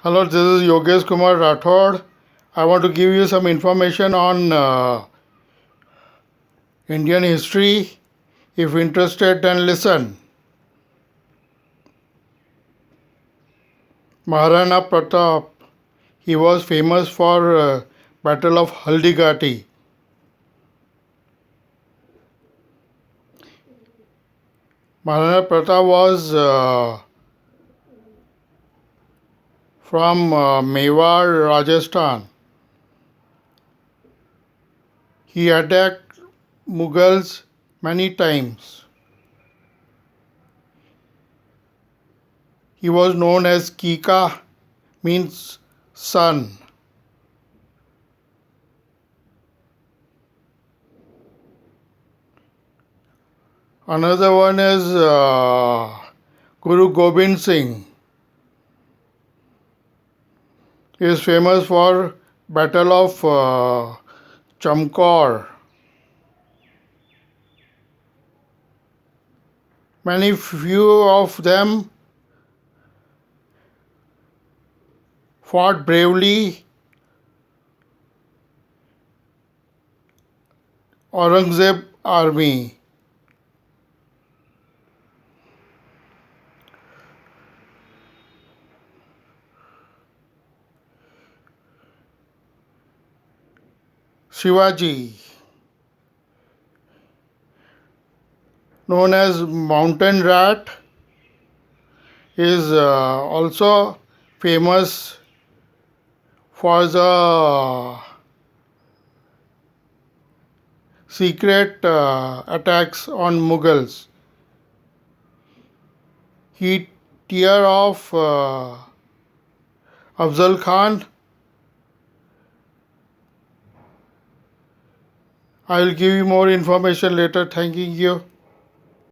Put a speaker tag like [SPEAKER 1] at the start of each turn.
[SPEAKER 1] Hello, this is Yogeshkumar Rathod. I want to give you some information on Indian history. If interested, then listen. Maharana Pratap, he was famous for Battle of Haldigati. Maharana Pratap was from Mewar, Rajasthan. He attacked Mughals many times. He was known as Kika, means son. Another one is Guru Gobind Singh. He is famous for Battle of Chamkaur. Many few of them fought bravely Aurangzeb army. Shivaji, known as Mountain Rat, is also famous for the secret attacks on Mughals. He tear off Afzal Khan. I will give you more information later. Thanking you.